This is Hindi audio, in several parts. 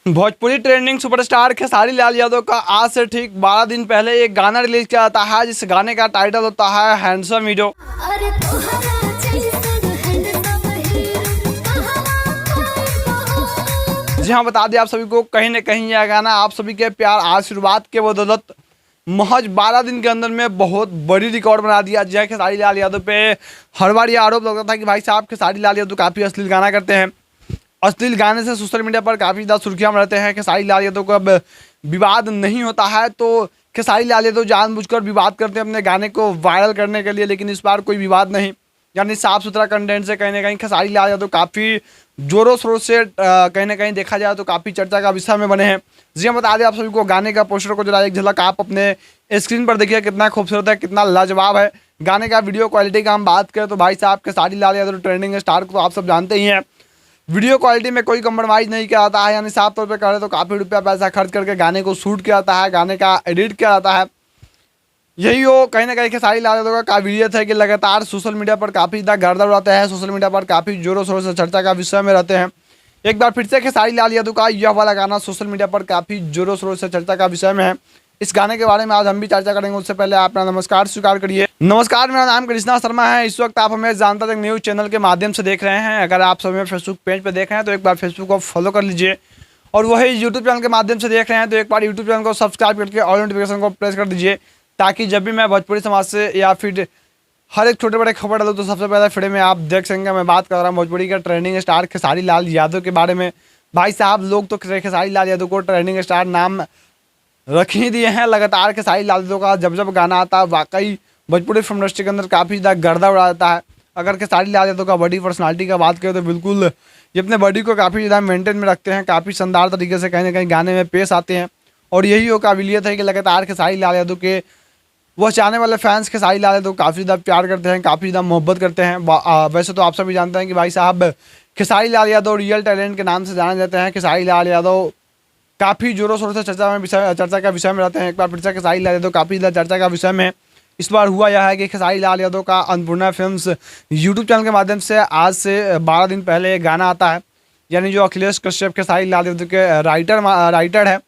भोजपुरी ट्रेंडिंग सुपरस्टार खेसारी लाल यादव का आज से ठीक 12 दिन पहले एक गाना रिलीज किया जाता है, जिस गाने का टाइटल होता है हैंडसम हीरो। जी हाँ, बता दें आप सभी को, कहीं न कहीं यह गाना आप सभी के प्यार आशीर्वाद के बदौलत महज 12 दिन के अंदर में बहुत बड़ी रिकॉर्ड बना दिया। जी हाँ, खेसारी लाल यादव पे हर बार ये आरोप लगता था कि भाई साहब खेसारी लाल यादव काफ़ी अश्लील गाना करते हैं। अश्लील गाने से सोशल मीडिया पर काफ़ी ज़्यादा सुर्खियां में रहते हैं। खेसारी लाल यादव को अब विवाद नहीं होता है, तो खेसारी लाल यादव जानबूझकर विवाद करते हैं अपने गाने को वायरल करने के लिए, लेकिन इस बार कोई विवाद नहीं, यानी साफ सुथरा कंटेंट से कहीं ना कहीं खेसारी लाल यादव काफ़ी जोरों शोरों से कहीं ना कहीं देखा जाए तो काफ़ी चर्चा का विषय में बने हैं। जी हम बता दें आप सभी को, गाने का पोस्टर को जरा एक झलक आप अपने स्क्रीन पर देखिए, कितना खूबसूरत है, कितना लाजवाब है। गाने का वीडियो क्वालिटी का हम बात करें तो भाई साहब खेसारी लाल यादव ट्रेंडिंग स्टार को तो आप सब जानते ही हैं, वीडियो क्वालिटी में कोई कम्प्रोमाइज़ नहीं किया जाता है। यानी साफ तौर पे कह रहे तो काफ़ी रुपया पैसा खर्च करके गाने को शूट किया जाता है, गाने का एडिट किया जाता है। यही हो कहीं ना कहीं खेसारी लाल यादव का काबिलियत है कि लगातार सोशल मीडिया पर काफ़ी ज़्यादा गर्दा उड़ाते हैं, सोशल मीडिया पर काफ़ी जोरों शोरों से चर्चा का विषय में रहते हैं। एक बार फिर से खेसारी लाल यादव का यह वाला गाना सोशल मीडिया पर काफ़ी जोरों शोरों से चर्चा का विषय में है। इस गाने के बारे में आज हम भी चर्चा करेंगे, उससे पहले आप अपना नमस्कार स्वीकार करिए। नमस्कार, मेरा नाम कृष्णा शर्मा है। इस वक्त आप हमें जानता तक न्यूज़ चैनल के माध्यम से देख रहे हैं। अगर आप समय फेसबुक पेज पर देख रहे हैं तो एक बार फेसबुक को फॉलो कर लीजिए, और वही यूट्यूब चैनल के माध्यम से देख रहे हैं तो एक बार यूट्यूब चैनल को सब्सक्राइब करके ऑल नोटिफिकेशन को प्रेस कर दीजिए, ताकि जब भी मैं भोजपुरी समाज से या फिर हर एक छोटे बड़े खबर डालूँ तो सबसे पहले फ्री में आप देख सकेंगे। मैं बात कर रहा हूँ भोजपुरी के ट्रेंडिंग स्टार खेसारी लाल यादव के बारे में। भाई साहब, लोग तो खेसारी लाल यादव को ट्रेंडिंग स्टार नाम रख ही दिए हैं। लगातार खेसारी लाल यादव का जब जब गाना आता है वाकई भोजपुरी फिल्म इंडस्ट्री के अंदर काफ़ी ज़्यादा गर्दा उड़ा जाता है। अगर खेसारी लाल यादव का बॉडी पर्सनालिटी का बात करें तो बिल्कुल ये अपने बॉडी को काफ़ी ज़्यादा मेंटेन में रखते हैं, काफ़ी शानदार तरीके से कहीं ना कहीं गाने में पेश आते हैं। और यही वो काबिलियत है कि लगातार खेसारी लाल यादव के वह चाहने वाले फैंस खेसारी लाल यादव काफ़ी ज़्यादा प्यार करते हैं, काफ़ी ज़्यादा मोहब्बत करते हैं। वैसे तो आप सभी जानते हैं कि भाई साहब खेसारी लाल यादव रियल टैलेंट के नाम से जाने जाते हैं। खेसारी लाल यादव काफ़ी जोरों शोरों से चर्चा का विषय में रहते हैं। एक बार फिर से खेसारी लाल यादव काफ़ी ज़्यादा चर्चा का विषय में है। इस बार हुआ यह है कि खेसारी लाल यादव का अन्नपूर्णा फिल्म्स यूट्यूब चैनल के माध्यम से आज से 12 दिन पहले एक गाना आता है, यानी जो अखिलेश कश्यप खेसारी लाल यादव के राइटर है,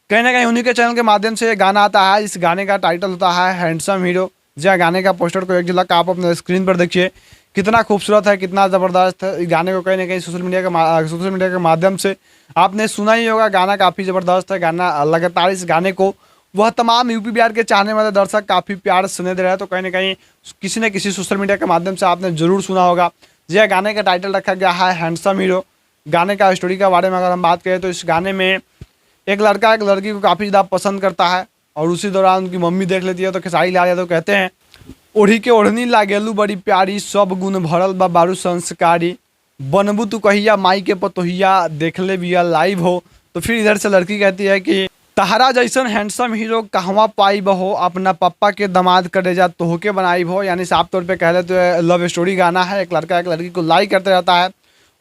कहीं ना कहीं उन्हीं के चैनल के माध्यम से गाना आता है। इस गाने का टाइटल होता है हैंडसम हीरो। जी, गाने का पोस्टर को एक झलक आप अपने स्क्रीन पर देखिए, कितना खूबसूरत है, कितना ज़बरदस्त है। इस गाने को कहीं ना कहीं सोशल मीडिया के माध्यम से आपने सुना ही होगा। गाना काफ़ी ज़बरदस्त है। गाना लगातार इस गाने को वह तमाम यूपी बिहार के चाहने वाले दर्शक काफ़ी प्यार सुने दे रहे हैं, तो कहीं ना कहीं किसी न किसी सोशल मीडिया के माध्यम से आपने ज़रूर सुना होगा। जी, गाने का टाइटल रखा गया है हैंडसम हीरो। गाने का स्टोरी के बारे में अगर हम बात करें तो इस गाने में एक लड़का एक लड़की को काफ़ी ज़्यादा पसंद करता है, और उसी दौरान उनकी मम्मी देख लेती है। तो खेसारी लाल यादव कहते हैं, ओढ़ी के ओढ़नी लागेलू बड़ी प्यारी, सब गुण भरल बा बारू संस्कारी, बनबू तू कहिया माई के पतोहिया, देख ले बिया लाइव हो। तो फिर इधर से लड़की कहती है कि तहरा जैसन हैंडसम हीरो कहवा पाई बहो, अपना पप्पा के दामाद करे जा तोहके बनाई हो। यानी साफ तौर पे कह ले तो लव स्टोरी गाना है। एक लड़का एक लड़की को लाइक करते रहता है,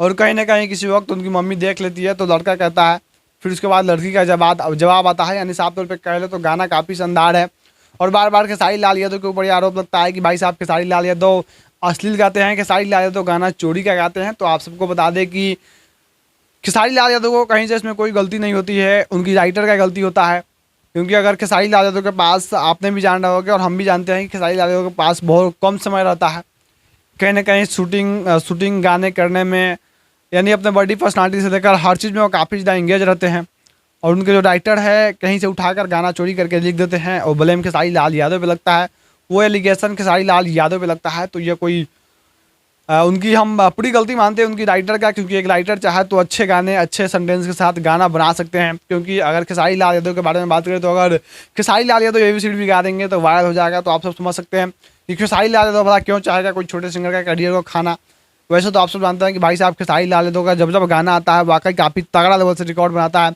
और कहीं ना कहीं किसी वक्त उनकी मम्मी देख लेती है तो लड़का कहता है, फिर उसके बाद लड़की का जवाब आता है। यानी साफ तौर पे कह ले तो गाना काफ़ी शानदार है। और बार बार खेसारी लाल यादव के ऊपर ये आरोप लगता है कि भाई साहब खेसारी लाल यादव अश्लील गाते हैं, खेसारी लाल यादव गाना चोरी का गाते हैं। तो आप सबको बता दें कि खेसारी लाल यादव को कहीं से इसमें कोई गलती नहीं होती है, उनकी राइटर का गलती होता है। क्योंकि अगर खेसारी लाल यादव के पास, आपने भी जान रहे होगे और हम भी जानते हैं कि खेसारी लाल यादव के पास बहुत कम समय रहता है कहीं ना कहीं शूटिंग गाने करने में, यानी अपने बॉडी पर्सनालिटी से लेकर हर चीज़ में वो काफ़ी ज़्यादा इंगेज रहते हैं। और उनके जो राइटर है कहीं से उठाकर गाना चोरी करके लिख देते हैं, और ब्लेम खेसारी लाल यादव पे लगता है, वो एलिगेशन खेसारी लाल यादव पे लगता है। तो ये कोई उनकी हम पूरी गलती मानते हैं उनकी राइटर का, क्योंकि एक राइटर चाहे तो अच्छे गाने अच्छे सेंटेंस के साथ गाना बना सकते हैं। क्योंकि अगर खेसारी लाल यादव के बारे में बात करें तो अगर खेसारी लाल यादव ABCD भी गा देंगे तो वायरल हो जाएगा। तो आप सब समझ सकते हैं कि खेसारी लाल यादव भला क्यों चाहेगा कोई छोटे सिंगर का करियर को खाना। वैसे तो आप सब जानते हैं कि भाई साहब खेसारी लाल यादव का जब जब गाना आता है वाकई काफ़ी तगड़ा लेवल से रिकॉर्ड बनाता है,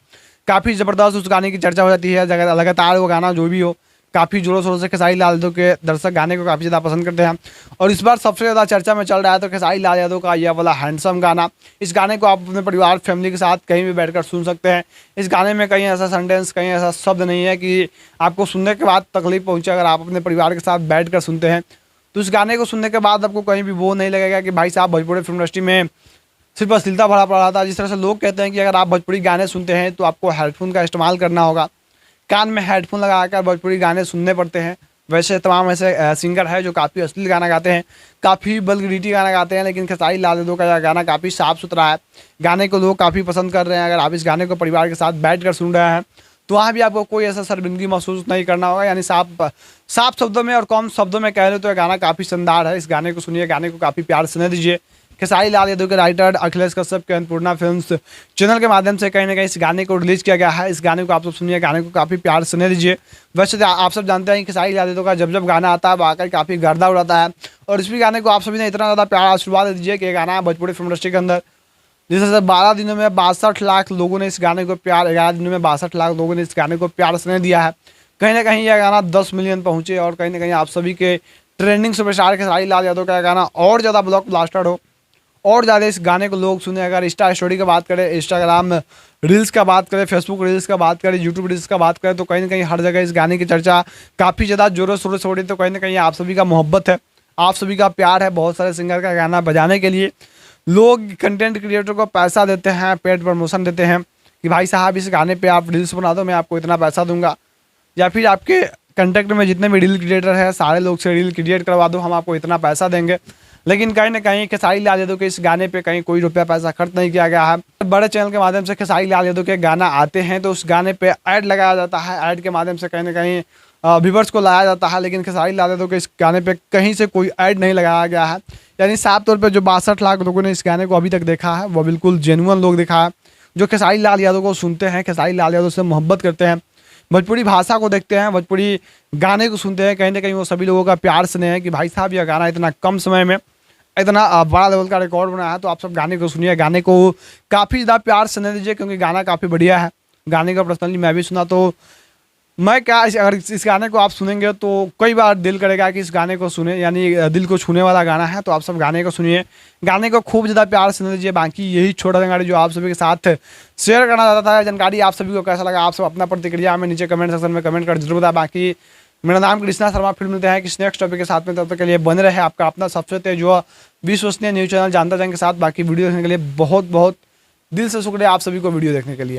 काफ़ी ज़बरदस्त उस गाने की चर्चा हो जाती है। लगातार वो गाना जो भी हो काफ़ी जोरों शोरों से खेसारी लाल यादव के दर्शक गाने को काफ़ी ज़्यादा पसंद करते हैं। और इस बार सबसे ज़्यादा चर्चा में चल रहा है तो खेसारी लाल यादव का यह वाला हैंडसम गाना। इस गाने को आप अपने परिवार फैमिली के साथ कहीं भी बैठकर सुन सकते हैं। इस गाने में कहीं ऐसा सेंटेंस, कहीं ऐसा शब्द नहीं है कि आपको सुनने के बाद तकलीफ पहुँचे। अगर आप अपने परिवार के साथ बैठ सुनते हैं तो इस गाने को सुनने के बाद आपको कहीं भी वो नहीं लगेगा कि भाई साहब भोजपुरी फिल्म इंडस्ट्री में सिर्फ अश्लीलता भरा पड़ा था। जिस तरह से लोग कहते हैं कि अगर आप भोजपुरी गाने सुनते हैं तो आपको हेडफोन का इस्तेमाल करना होगा, कान में हेडफोन लगाकर भोजपुरी गाने सुनने पड़ते हैं। वैसे तमाम ऐसे सिंगर हैं जो काफ़ी अश्लील गाना गाते हैं, काफ़ी वल्गैरिटी गाना गाते हैं, लेकिन खेसारी लाल यादव का यह गाना काफ़ी साफ़ सुथरा है। गाने को लोग काफ़ी पसंद कर रहे हैं। अगर आप इस गाने को परिवार के साथ बैठकर सुन रहे हैं तो वहाँ भी आपको कोई ऐसा शर्मिंदगी महसूस नहीं करना होगा। यानी साफ शब्दों में और कम शब्दों में कह रहे तो यह गाना काफ़ी शानदार है। इस गाने को सुनिए, गाने को काफ़ी प्यार सुने दीजिए। खेसारी लाल यादव के राइटर अखिलेश कश्यप के अन्नपूर्णा फिल्म्स चैनल के माध्यम से कहीं ना कहीं इस गाने को रिलीज किया गया है। इस गाने को आप सब सुनिए, गाने को काफ़ी प्यार सुने दीजिए। वैसे तो आप सब जानते हैं कि खेसारी लाल यादव का जब जब गाना आता है वो आकर काफ़ी गर्दा उड़ाता है, और इस भी गाने को आप सभी ने इतना ज़्यादा प्यार आशीर्वाद दे दीजिए कि ये गाना भोजपुरी फिल्म इंडस्ट्री के अंदर जैसे 12 दिनों में 62 लाख लोगों ने इस गाने को प्यार 11 दिनों में 62 लाख लोगों ने इस गाने को प्यार सुने दिया है। कहीं ना कहीं यह गाना 10 मिलियन पहुँचे, और कहीं ना कहीं आप सभी के ट्रेंडिंग सुपरस्टार खेसारी लाल यादव का गाना और ज़्यादा ब्लॉक ब्लास्टर हो, और ज़्यादा इस गाने को लोग सुने। अगर इंस्टा स्टोरी की बात करें, इंस्टाग्राम रील्स का बात करें, फेसबुक रील्स का बात करें, यूट्यूब रील्स का बात करें, तो कहीं ना कहीं हर जगह इस गाने की चर्चा काफ़ी ज़्यादा जोरों शोरों से हो रही है। तो कहीं ना कहीं आप सभी का मोहब्बत है, आप सभी का प्यार है। बहुत सारे सिंगर का गाना बजाने के लिए लोग कंटेंट क्रिएटर को पैसा देते हैं, पेड प्रमोशन देते हैं कि भाई साहब इस गाने पे आप रील्स बना दो, मैं आपको इतना पैसा दूंगा, या फिर आपके कंटेक्ट में जितने भी रील क्रिएटर हैं सारे लोग से रील क्रिएट करवा दो, हम आपको इतना पैसा देंगे। लेकिन कहीं ना कहीं खेसारी लाल यादव के इस गाने पे कहीं कोई रुपया पैसा खर्च नहीं किया गया है। बड़े चैनल के माध्यम से खेसारी लाल यादव के गाना आते हैं तो उस गाने पे ऐड लगाया जाता है, ऐड के माध्यम से कहीं ना कहीं व्यूवर्स को लाया जाता है। लेकिन खेसारी लाल यादव के इस गाने पे कहीं से कोई ऐड नहीं लगाया गया है। यानी साफ तौर पे जो 62 लाख लोगों ने इस गाने को अभी तक देखा है वो बिल्कुल जेन्युइन लोग देखा है, जो खेसारी लाल यादव को सुनते हैं, खेसारी लाल यादव से मोहब्बत करते हैं, भोजपुरी भाषा को देखते हैं, भोजपुरी गाने को सुनते हैं। कहीं ना कहीं वो सभी लोगों का प्यार स्नेह है कि भाई साहब यह गाना इतना कम समय में इतना बड़ा लेवल का रिकॉर्ड बनाया है। तो आप सब गाने को सुनिए, गाने को काफ़ी ज़्यादा प्यार सुने दीजिए, क्योंकि गाना काफ़ी बढ़िया है। गाने का पर्सनली मैं भी सुना, तो मैं क्या अगर इस गाने को आप सुनेंगे तो कई बार दिल करेगा कि इस गाने को सुने, यानी दिल को छूने वाला गाना है। तो आप सब गाने को सुनिए, गाने को खूब ज़्यादा प्यार सुने दीजिए। बाकी यही छोटा जानकारी जो आप सभी के साथ शेयर करना चाहता था। जानकारी आप सभी को कैसा लगा, आप सब अपना प्रतिक्रिया में नीचे कमेंट सेक्शन में कमेंट कर जरूर बताएं। बाकी मेरा नाम कृष्णा शर्मा, फिर मिलते हैं किसी नेक्स्ट टॉपिक के साथ में। तब तक के लिए बने रहे आपका अपना सबसे तेज व विश्वसनीय न्यूज़ चैनल जानता जंग के साथ। बाकी वीडियो देखने के लिए बहुत बहुत दिल से शुक्रिया आप सभी को वीडियो देखने के लिए।